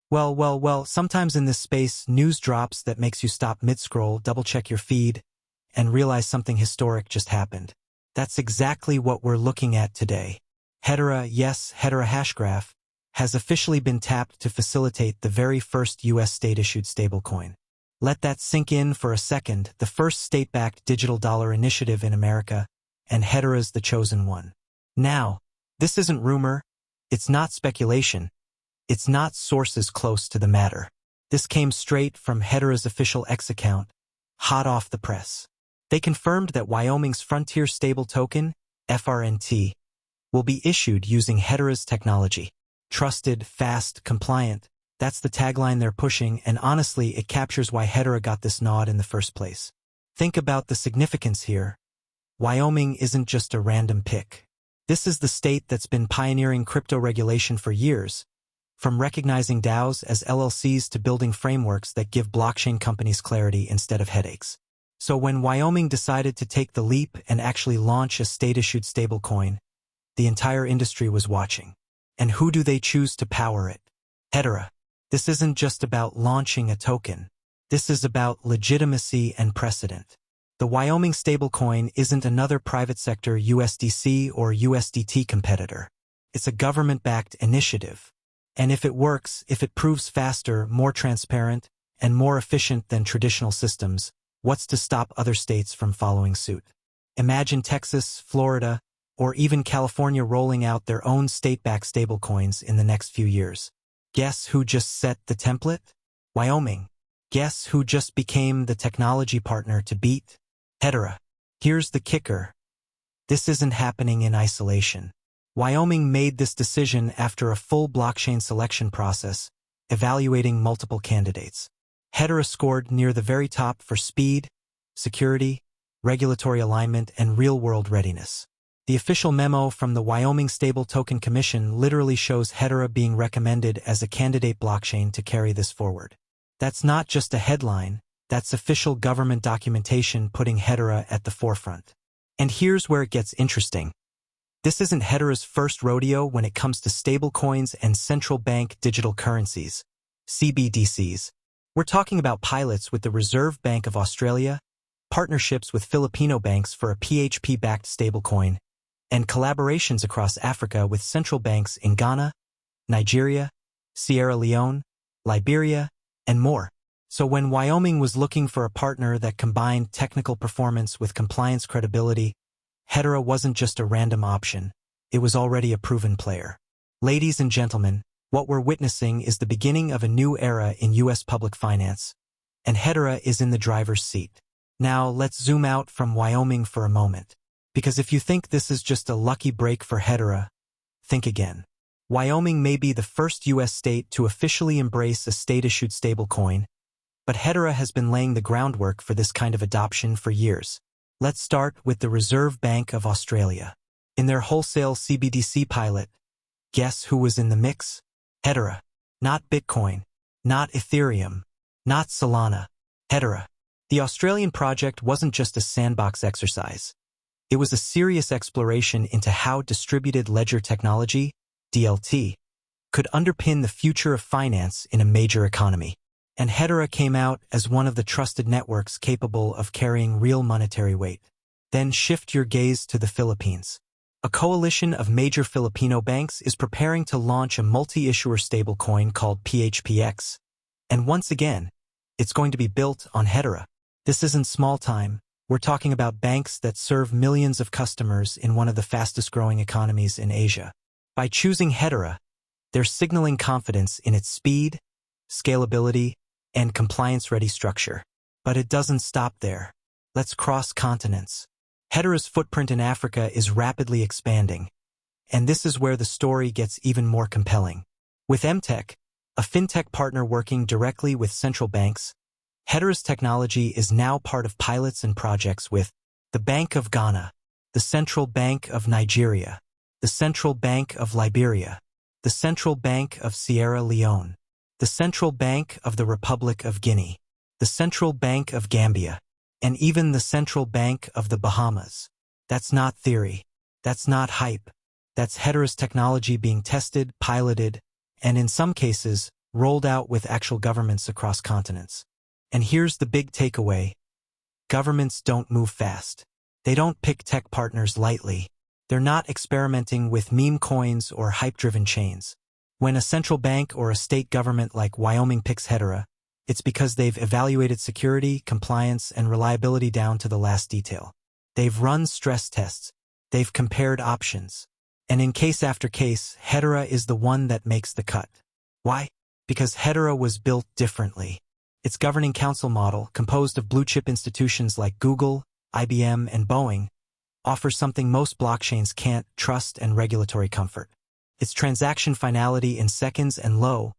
Well, sometimes in this space, news drops that makes you stop mid-scroll, double-check your feed, and realize something historic just happened. That's exactly what we're looking at today. Hedera Hashgraph, has officially been tapped to facilitate the very first U.S. state-issued stablecoin. Let that sink in for a second, the first state-backed digital dollar initiative in America, and Hedera's the chosen one. Now, this isn't rumor, it's not speculation, it's not sources close to the matter. This came straight from Hedera's official X account, hot off the press. They confirmed that Wyoming's Frontier Stable Token, FRNT, will be issued using Hedera's technology. Trusted, fast, compliant. That's the tagline they're pushing, and honestly, it captures why Hedera got this nod in the first place. Think about the significance here. Wyoming isn't just a random pick. This is the state that's been pioneering crypto regulation for years, from recognizing DAOs as LLCs to building frameworks that give blockchain companies clarity instead of headaches. So when Wyoming decided to take the leap and actually launch a state-issued stablecoin, the entire industry was watching. And who do they choose to power it? Hedera. This isn't just about launching a token. This is about legitimacy and precedent. The Wyoming stablecoin isn't another private sector USDC or USDT competitor. It's a government-backed initiative. And if it works, if it proves faster, more transparent, and more efficient than traditional systems, what's to stop other states from following suit? Imagine Texas, Florida, or even California rolling out their own state-backed stablecoins in the next few years. Guess who just set the template? Wyoming. Guess who just became the technology partner to beat? Hedera. Here's the kicker. This isn't happening in isolation. Wyoming made this decision after a full blockchain selection process, evaluating multiple candidates. Hedera scored near the very top for speed, security, regulatory alignment, and real-world readiness. The official memo from the Wyoming Stable Token Commission literally shows Hedera being recommended as a candidate blockchain to carry this forward. That's not just a headline, that's official government documentation putting Hedera at the forefront. And here's where it gets interesting. This isn't Hedera's first rodeo when it comes to stablecoins and central bank digital currencies, CBDCs. We're talking about pilots with the Reserve Bank of Australia, partnerships with Filipino banks for a PHP-backed stablecoin, and collaborations across Africa with central banks in Ghana, Nigeria, Sierra Leone, Liberia, and more. So when Wyoming was looking for a partner that combined technical performance with compliance credibility, Hedera wasn't just a random option, it was already a proven player. Ladies and gentlemen, what we're witnessing is the beginning of a new era in U.S. public finance, and Hedera is in the driver's seat. Now let's zoom out from Wyoming for a moment. Because if you think this is just a lucky break for Hedera, think again. Wyoming may be the first U.S. state to officially embrace a state-issued stablecoin, but Hedera has been laying the groundwork for this kind of adoption for years. Let's start with the Reserve Bank of Australia. In their wholesale CBDC pilot, guess who was in the mix? Hedera. Not Bitcoin, not Ethereum, not Solana. Hedera. The Australian project wasn't just a sandbox exercise. It was a serious exploration into how distributed ledger technology, DLT, could underpin the future of finance in a major economy. And Hedera came out as one of the trusted networks capable of carrying real monetary weight. Then shift your gaze to the Philippines. A coalition of major Filipino banks is preparing to launch a multi-issuer stablecoin called PHPX. And once again, it's going to be built on Hedera. This isn't small time. We're talking about banks that serve millions of customers in one of the fastest-growing economies in Asia. By choosing Hedera, they're signaling confidence in its speed, scalability, and compliance-ready structure. But it doesn't stop there. Let's cross continents. Hedera's footprint in Africa is rapidly expanding, and this is where the story gets even more compelling. With MTech, a fintech partner working directly with central banks, Hedera's technology is now part of pilots and projects with the Bank of Ghana, the Central Bank of Nigeria, the Central Bank of Liberia, the Central Bank of Sierra Leone, the Central Bank of the Republic of Guinea, the Central Bank of Gambia, and even the Central Bank of the Bahamas. That's not theory. That's not hype. That's Hedera's technology being tested, piloted, and in some cases, rolled out with actual governments across continents. And here's the big takeaway. Governments don't move fast. They don't pick tech partners lightly. They're not experimenting with meme coins or hype-driven chains. When a central bank or a state government like Wyoming picks Hedera, it's because they've evaluated security, compliance, and reliability down to the last detail. They've run stress tests. They've compared options. And in case after case, Hedera is the one that makes the cut. Why? Because Hedera was built differently. Its governing council model, composed of blue-chip institutions like Google, IBM, and Boeing, offers something most blockchains can't: trust and regulatory comfort. Its transaction finality in seconds and low,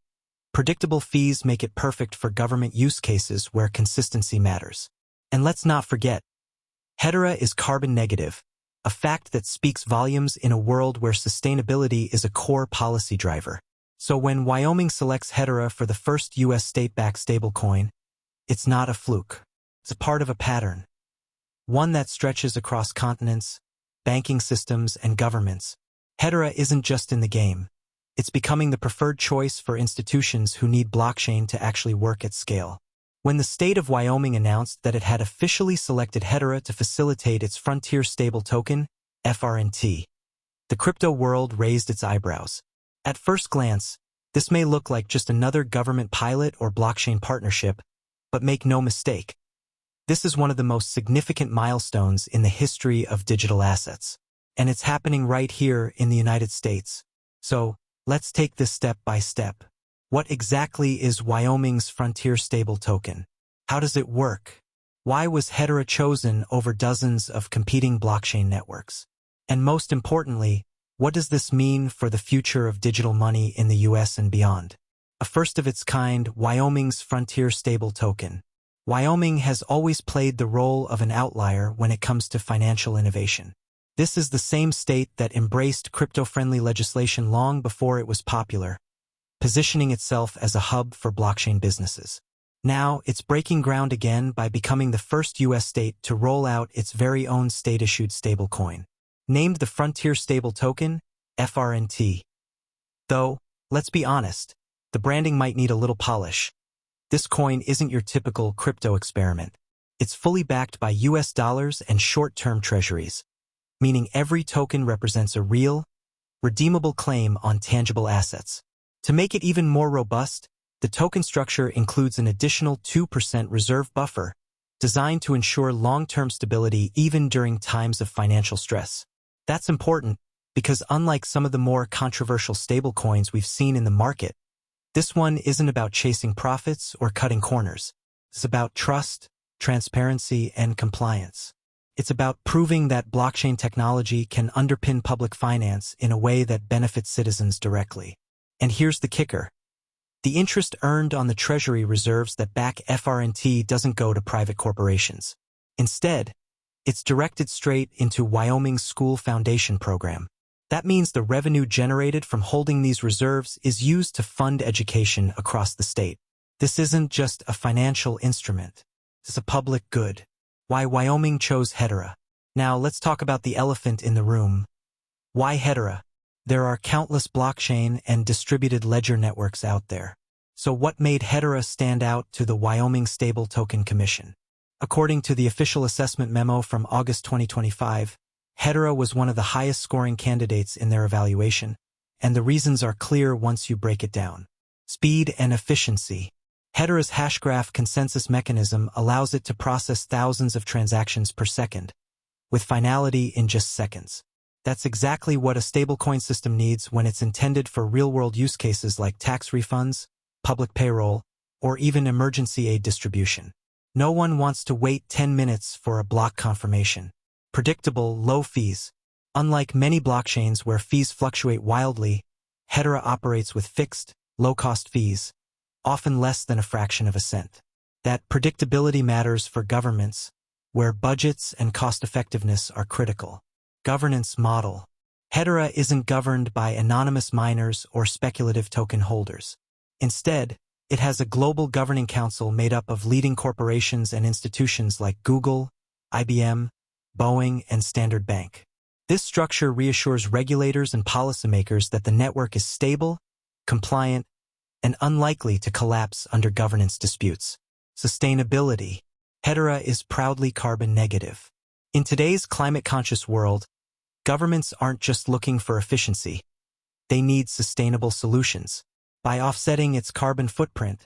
predictable fees make it perfect for government use cases where consistency matters. And let's not forget, Hedera is carbon negative, a fact that speaks volumes in a world where sustainability is a core policy driver. So when Wyoming selects Hedera for the first U.S. state-backed stablecoin, it's not a fluke. It's a part of a pattern. One that stretches across continents, banking systems, and governments. Hedera isn't just in the game. It's becoming the preferred choice for institutions who need blockchain to actually work at scale. When the state of Wyoming announced that it had officially selected Hedera to facilitate its frontier stable token, FRNT, the crypto world raised its eyebrows. At first glance, this may look like just another government pilot or blockchain partnership, but make no mistake. This is one of the most significant milestones in the history of digital assets. And it's happening right here in the United States. So, let's take this step by step. What exactly is Wyoming's frontier stable token? How does it work? Why was Hedera chosen over dozens of competing blockchain networks? And most importantly, what does this mean for the future of digital money in the US and beyond? A first-of-its-kind, Wyoming's frontier stable token. Wyoming has always played the role of an outlier when it comes to financial innovation. This is the same state that embraced crypto-friendly legislation long before it was popular, positioning itself as a hub for blockchain businesses. Now, it's breaking ground again by becoming the first U.S. state to roll out its very own state-issued stablecoin, named the Frontier Stable Token, FRNT. Though, let's be honest, the branding might need a little polish. This coin isn't your typical crypto experiment. It's fully backed by US dollars and short-term treasuries, meaning every token represents a real, redeemable claim on tangible assets. To make it even more robust, the token structure includes an additional 2% reserve buffer, designed to ensure long-term stability even during times of financial stress. That's important because unlike some of the more controversial stablecoins we've seen in the market, this one isn't about chasing profits or cutting corners. It's about trust, transparency, and compliance. It's about proving that blockchain technology can underpin public finance in a way that benefits citizens directly. And here's the kicker. The interest earned on the treasury reserves that back FRNT doesn't go to private corporations. Instead, it's directed straight into Wyoming's School Foundation program. That means the revenue generated from holding these reserves is used to fund education across the state. This isn't just a financial instrument. It's a public good. Why Wyoming chose Hedera. Now let's talk about the elephant in the room. Why Hedera? There are countless blockchain and distributed ledger networks out there. So what made Hedera stand out to the Wyoming Stable Token Commission? According to the official assessment memo from August 2025, Hedera was one of the highest scoring candidates in their evaluation, and the reasons are clear once you break it down. Speed and efficiency. Hedera's Hashgraph consensus mechanism allows it to process thousands of transactions per second, with finality in just seconds. That's exactly what a stablecoin system needs when it's intended for real-world use cases like tax refunds, public payroll, or even emergency aid distribution. No one wants to wait 10 minutes for a block confirmation. Predictable, low fees. Unlike many blockchains where fees fluctuate wildly, Hedera operates with fixed, low-cost fees, often less than a fraction of a cent. That predictability matters for governments, where budgets and cost-effectiveness are critical. Governance model. Hedera isn't governed by anonymous miners or speculative token holders. Instead, it has a global governing council made up of leading corporations and institutions like Google, IBM, Boeing, and Standard Bank. This structure reassures regulators and policymakers that the network is stable, compliant, and unlikely to collapse under governance disputes. Sustainability. Hedera is proudly carbon negative. In today's climate-conscious world, governments aren't just looking for efficiency. They need sustainable solutions. By offsetting its carbon footprint,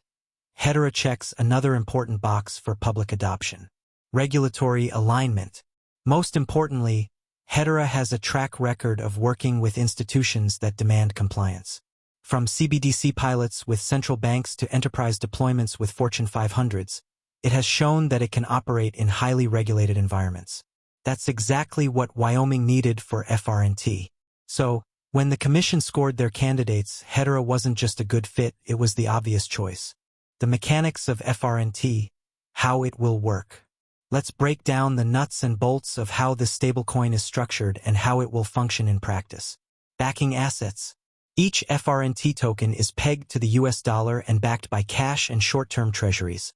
Hedera checks another important box for public adoption. Regulatory alignment. Most importantly, Hedera has a track record of working with institutions that demand compliance. From CBDC pilots with central banks to enterprise deployments with Fortune 500s, it has shown that it can operate in highly regulated environments. That's exactly what Wyoming needed for FRNT. So, when the commission scored their candidates, Hedera wasn't just a good fit, it was the obvious choice. The mechanics of FRNT, how it will work. Let's break down the nuts and bolts of how this stablecoin is structured and how it will function in practice. Backing assets. Each FRNT token is pegged to the US dollar and backed by cash and short-term treasuries,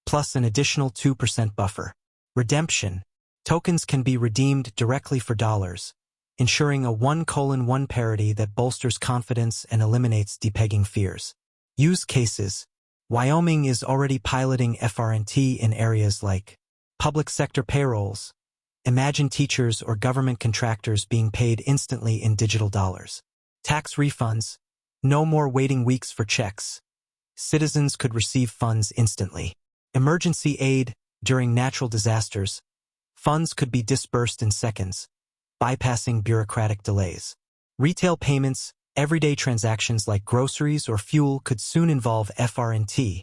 plus an additional 2% buffer. Redemption. Tokens can be redeemed directly for dollars, ensuring a 1:1 parity that bolsters confidence and eliminates depegging fears. Use cases. Wyoming is already piloting FRNT in areas like public sector payrolls. Imagine teachers or government contractors being paid instantly in digital dollars. Tax refunds. No more waiting weeks for checks. Citizens could receive funds instantly. Emergency aid. During natural disasters, funds could be disbursed in seconds, bypassing bureaucratic delays. Retail payments. Everyday transactions like groceries or fuel could soon involve FRNT,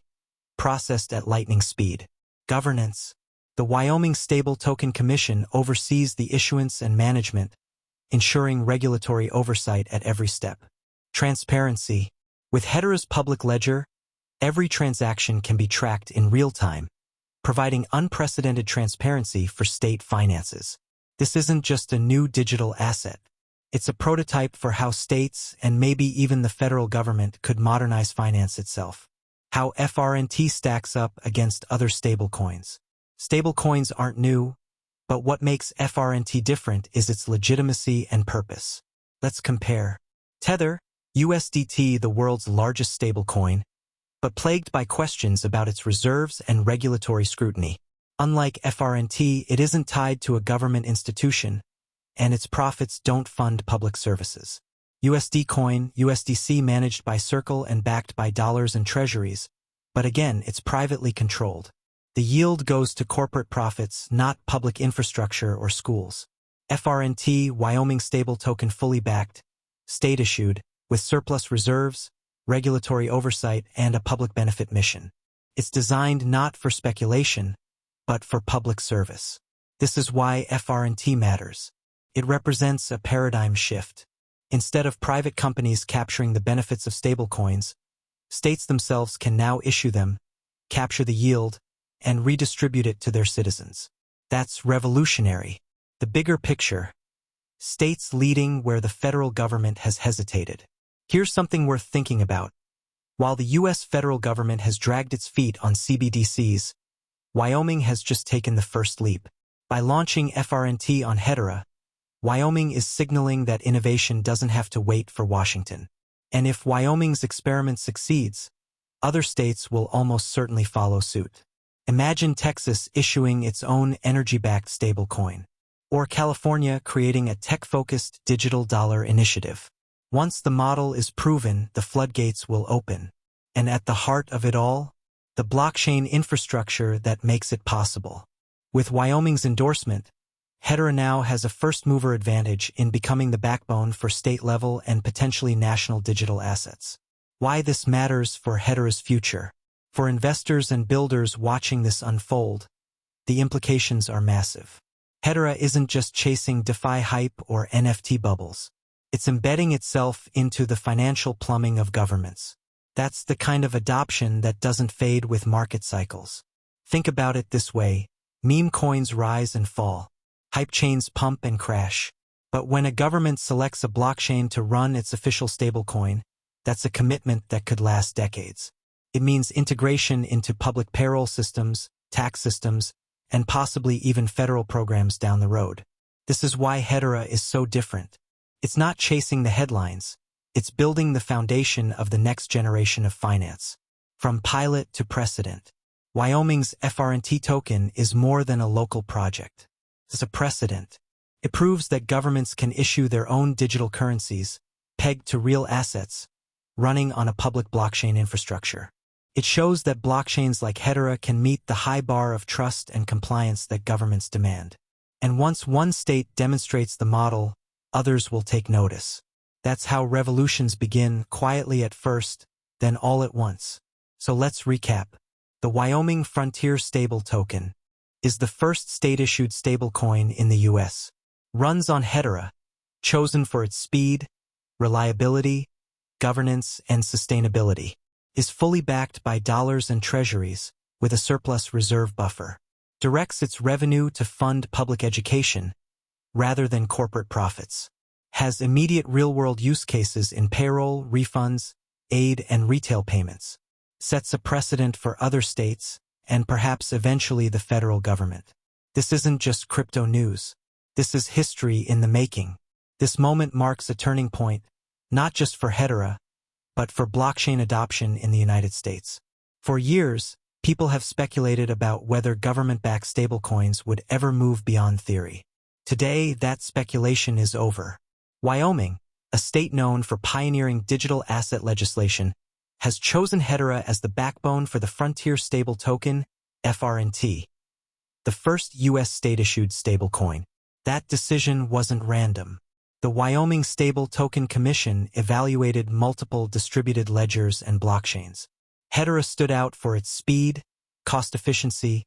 processed at lightning speed. Governance. The Wyoming Stable Token Commission oversees the issuance and management, ensuring regulatory oversight at every step. Transparency. With Hedera's public ledger, every transaction can be tracked in real time, providing unprecedented transparency for state finances. This isn't just a new digital asset. It's a prototype for how states and maybe even the federal government could modernize finance itself. How FRNT stacks up against other stablecoins. Stablecoins aren't new, but what makes FRNT different is its legitimacy and purpose. Let's compare. Tether, USDT, the world's largest stablecoin, but plagued by questions about its reserves and regulatory scrutiny. Unlike FRNT, it isn't tied to a government institution, and its profits don't fund public services. USD Coin, USDC, managed by Circle and backed by dollars and treasuries, but again, it's privately controlled. The yield goes to corporate profits, not public infrastructure or schools. FRNT, Wyoming Stable Token, fully backed, state-issued, with surplus reserves, regulatory oversight, and a public benefit mission. It's designed not for speculation, but for public service. This is why FRNT matters. It represents a paradigm shift. Instead of private companies capturing the benefits of stablecoins, states themselves can now issue them, capture the yield, and redistribute it to their citizens. That's revolutionary. The bigger picture. States leading where the federal government has hesitated. Here's something worth thinking about. While the U.S. federal government has dragged its feet on CBDCs, Wyoming has just taken the first leap. By launching FRNT on Hedera, Wyoming is signaling that innovation doesn't have to wait for Washington. And if Wyoming's experiment succeeds, other states will almost certainly follow suit. Imagine Texas issuing its own energy-backed stablecoin, or California creating a tech-focused digital dollar initiative. Once the model is proven, the floodgates will open. And at the heart of it all, the blockchain infrastructure that makes it possible. With Wyoming's endorsement, Hedera now has a first-mover advantage in becoming the backbone for state-level and potentially national digital assets. Why this matters for Hedera's future. For investors and builders watching this unfold, the implications are massive. Hedera isn't just chasing DeFi hype or NFT bubbles. It's embedding itself into the financial plumbing of governments. That's the kind of adoption that doesn't fade with market cycles. Think about it this way. Meme coins rise and fall. Hype chains pump and crash. But when a government selects a blockchain to run its official stablecoin, that's a commitment that could last decades. It means integration into public payroll systems, tax systems, and possibly even federal programs down the road. This is why Hedera is so different. It's not chasing the headlines. It's building the foundation of the next generation of finance. From pilot to precedent, Wyoming's FRNT token is more than a local project. It's a precedent. It proves that governments can issue their own digital currencies, pegged to real assets, running on a public blockchain infrastructure. It shows that blockchains like Hedera can meet the high bar of trust and compliance that governments demand. And once one state demonstrates the model, others will take notice. That's how revolutions begin, quietly at first, then all at once. So let's recap. The Wyoming Frontier Stable Token is the first state-issued stablecoin in the U.S. Runs on Hedera, chosen for its speed, reliability, governance, and sustainability. Is fully backed by dollars and treasuries, with a surplus reserve buffer. Directs its revenue to fund public education, rather than corporate profits. Has immediate real-world use cases in payroll, refunds, aid, and retail payments. Sets a precedent for other states, and perhaps eventually the federal government. This isn't just crypto news. This is history in the making. This moment marks a turning point, not just for Hedera, but for blockchain adoption in the United States. For years, people have speculated about whether government-backed stablecoins would ever move beyond theory. Today, that speculation is over. Wyoming, a state known for pioneering digital asset legislation, has chosen Hedera as the backbone for the Frontier Stable Token, FRNT, the first U.S. state-issued stablecoin. That decision wasn't random. The Wyoming Stable Token Commission evaluated multiple distributed ledgers and blockchains. Hedera stood out for its speed, cost efficiency,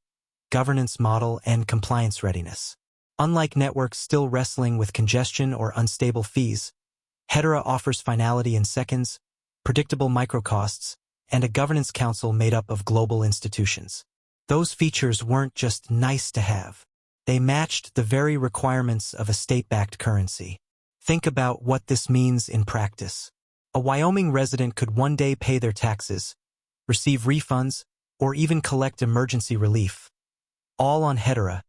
governance model, and compliance readiness. Unlike networks still wrestling with congestion or unstable fees, Hedera offers finality in seconds, predictable microcosts, and a governance council made up of global institutions. Those features weren't just nice to have. They matched the very requirements of a state-backed currency. Think about what this means in practice. A Wyoming resident could one day pay their taxes, receive refunds, or even collect emergency relief. All on Hedera,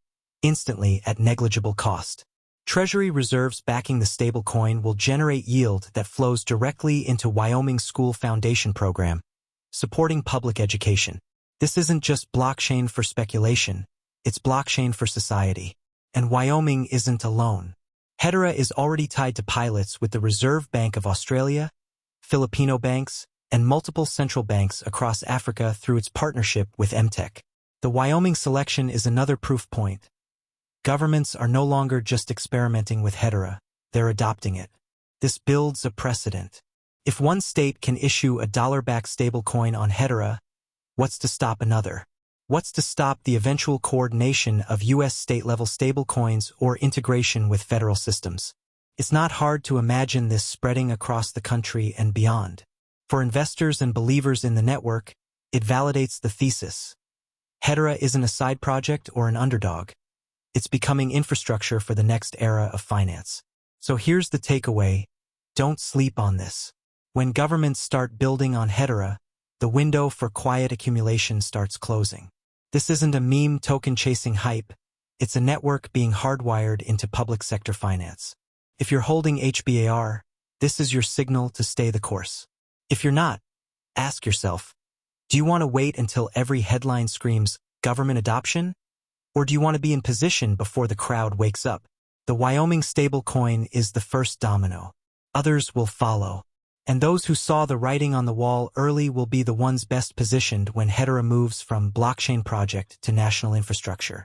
instantly at negligible cost. Treasury reserves backing the stablecoin will generate yield that flows directly into Wyoming's school foundation program, supporting public education. This isn't just blockchain for speculation, it's blockchain for society. And Wyoming isn't alone. Hedera is already tied to pilots with the Reserve Bank of Australia, Filipino banks, and multiple central banks across Africa through its partnership with MTech. The Wyoming selection is another proof point. Governments are no longer just experimenting with Hedera, they're adopting it. This builds a precedent. If one state can issue a dollar-backed stablecoin on Hedera, what's to stop another? What's to stop the eventual coordination of U.S. state-level stablecoins or integration with federal systems? It's not hard to imagine this spreading across the country and beyond. For investors and believers in the network, it validates the thesis. Hedera isn't a side project or an underdog. It's becoming infrastructure for the next era of finance. So here's the takeaway. Don't sleep on this. When governments start building on Hedera, the window for quiet accumulation starts closing. This isn't a meme token-chasing hype. It's a network being hardwired into public sector finance. If you're holding HBAR, this is your signal to stay the course. If you're not, ask yourself, do you want to wait until every headline screams government adoption? Or do you want to be in position before the crowd wakes up? The Wyoming stablecoin is the first domino. Others will follow. And those who saw the writing on the wall early will be the ones best positioned when Hedera moves from blockchain project to national infrastructure.